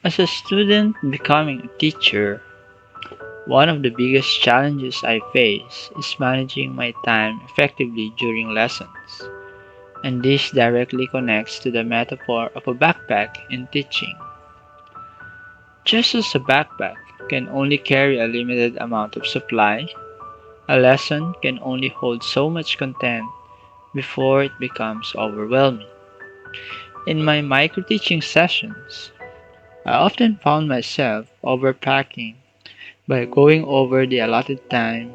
As a student becoming a teacher, one of the biggest challenges I face is managing my time effectively during lessons, and this directly connects to the metaphor of a backpack in teaching. Just as a backpack can only carry a limited amount of supply, a lesson can only hold so much content before it becomes overwhelming. In my micro teaching sessions, I often found myself overpacking by going over the allotted time,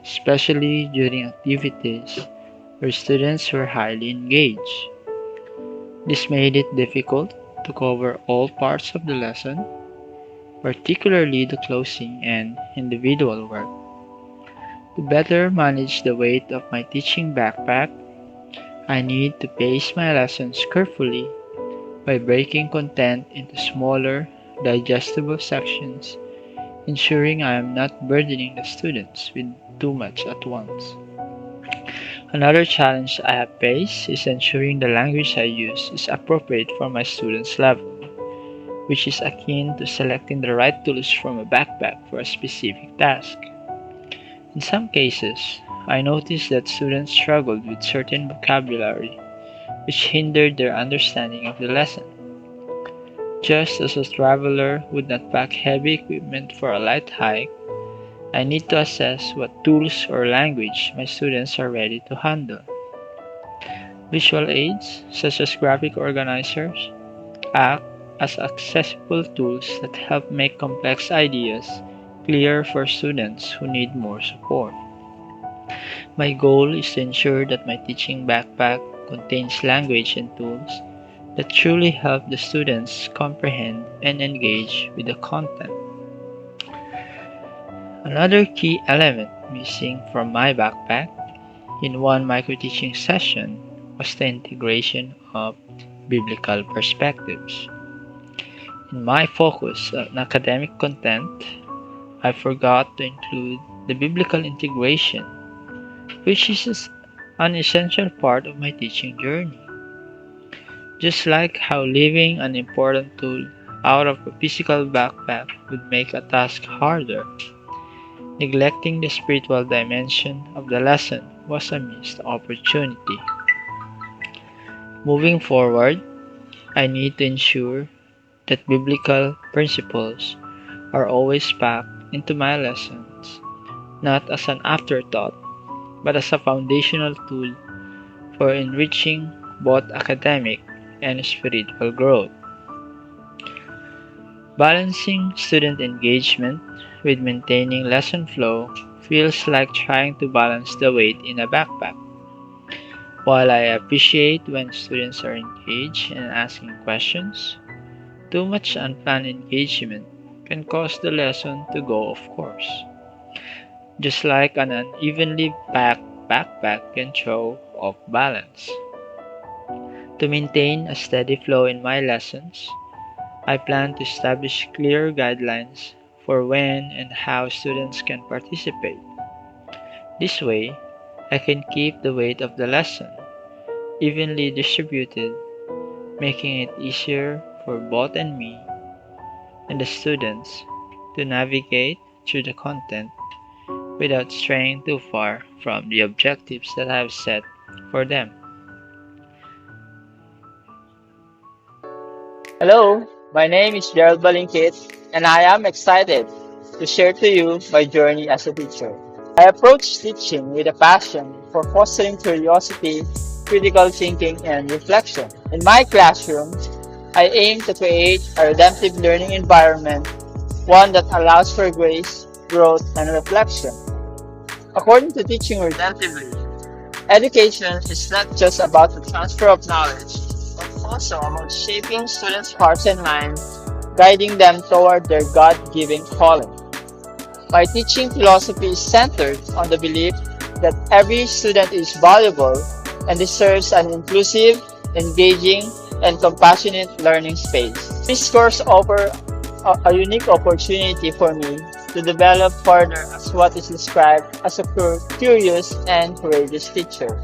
especially during activities where students were highly engaged. This made it difficult to cover all parts of the lesson, particularly the closing and individual work. To better manage the weight of my teaching backpack, I need to pace my lessons carefully by breaking content into smaller, digestible sections, ensuring I am not burdening the students with too much at once. Another challenge I have faced is ensuring the language I use is appropriate for my students' level, which is akin to selecting the right tools from a backpack for a specific task. In some cases, I noticed that students struggled with certain vocabulary, which hindered their understanding of the lesson. Just as a traveler would not pack heavy equipment for a light hike, I need to assess what tools or language my students are ready to handle. Visual aids, such as graphic organizers, act as accessible tools that help make complex ideas clear for students who need more support. My goal is to ensure that my teaching backpack contains language and tools that truly help the students comprehend and engage with the content. Another key element missing from my backpack in one micro-teaching session was the integration of biblical perspectives. In my focus on academic content, I forgot to include the biblical integration, which is an essential part of my teaching journey. Just like how leaving an important tool out of a physical backpack would make a task harder, neglecting the spiritual dimension of the lesson was a missed opportunity. Moving forward, I need to ensure that biblical principles are always packed into my lessons, not as an afterthought, but as a foundational tool for enriching both academic and spiritual growth. Balancing student engagement with maintaining lesson flow feels like trying to balance the weight in a backpack. While I appreciate when students are engaged and asking questions, too much unplanned engagement can cause the lesson to go off course. Just like an unevenly packed backpack can throw off balance. To maintain a steady flow in my lessons, I plan to establish clear guidelines for when and how students can participate. This way, I can keep the weight of the lesson evenly distributed, making it easier for both and me and the students to navigate through the content without straying too far from the objectives that I have set for them. Hello, my name is Gerald Balinkit, and I am excited to share to you my journey as a teacher. I approach teaching with a passion for fostering curiosity, critical thinking, and reflection. In my classroom, I aim to create a redemptive learning environment, one that allows for grace, growth, and reflection. According to Teaching Redemptively, education is not just about the transfer of knowledge, but also about shaping students' hearts and minds, guiding them toward their God given calling. My teaching philosophy is centered on the belief that every student is valuable and deserves an inclusive, engaging, and compassionate learning space. These courses offer a unique opportunity for me to develop further as what is described as a curious and courageous teacher.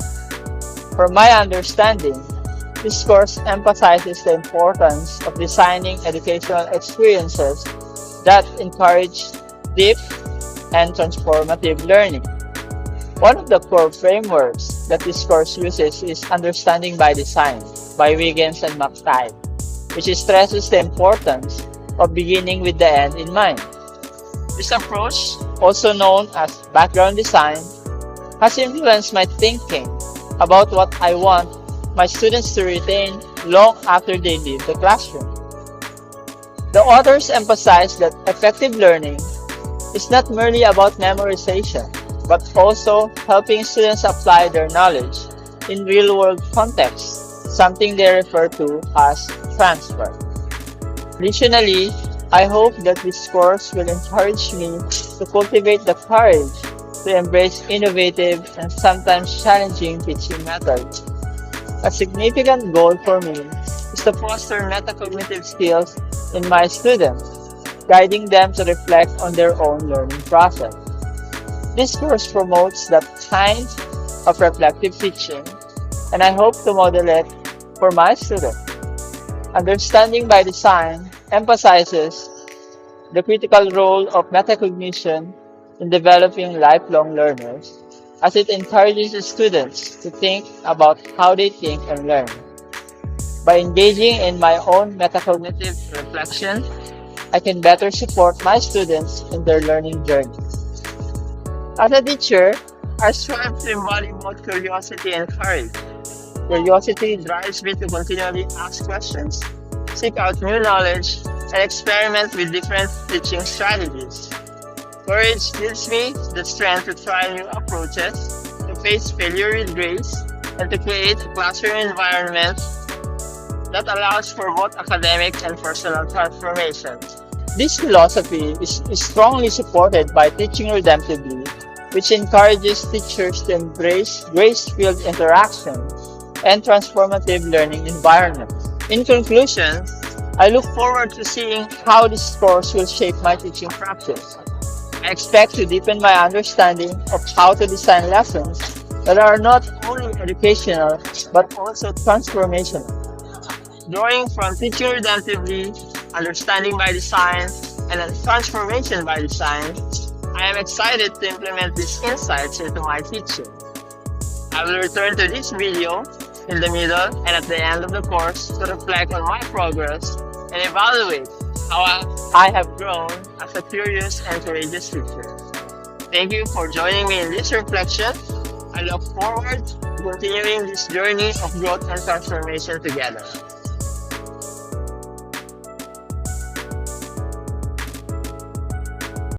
From my understanding, This course emphasizes the importance of designing educational experiences that encourage deep and transformative learning. One of the core frameworks that this course uses is Understanding by Design by Wiggins and McTighe, which stresses the importance of beginning with the end in mind. This approach, also known as background design, has influenced my thinking about what I want my students to retain long after they leave the classroom. The authors emphasize that effective learning is not merely about memorization, but also helping students apply their knowledge in real world contexts, something they refer to as transfer. Additionally, I hope that this course will encourage me to cultivate the courage to embrace innovative and sometimes challenging teaching methods. A significant goal for me is to foster metacognitive skills in my students, guiding them to reflect on their own learning process. This course promotes that kind of reflective teaching, and I hope to model it for my students. Understanding by Design emphasizes the critical role of metacognition in developing lifelong learners as it encourages students to think about how they think and learn. By engaging in my own metacognitive reflection, I can better support my students in their learning journey. As a teacher, I strive to embody both curiosity and courage. Curiosity drives me to continually ask questions, seek out new knowledge, and experiment with different teaching strategies. Courage gives me the strength to try new approaches, to face failure with grace, and to create a classroom environment that allows for both academic and personal transformation. This philosophy is strongly supported by Teaching Redemptively, which encourages teachers to embrace grace-filled interaction and transformative learning environments. In conclusion, I look forward to seeing how this course will shape my teaching practice. I expect to deepen my understanding of how to design lessons that are not only educational but also transformational. Drawing from Teaching Redemptively, Understanding by Design, and then Transformation by Design, I am excited to implement these insights into my teaching. I will return to this video in the middle and at the end of the course to reflect on my progress and evaluate how I have grown as a curious and courageous teacher. Thank you for joining me in this reflection. I look forward to continuing this journey of growth and transformation together.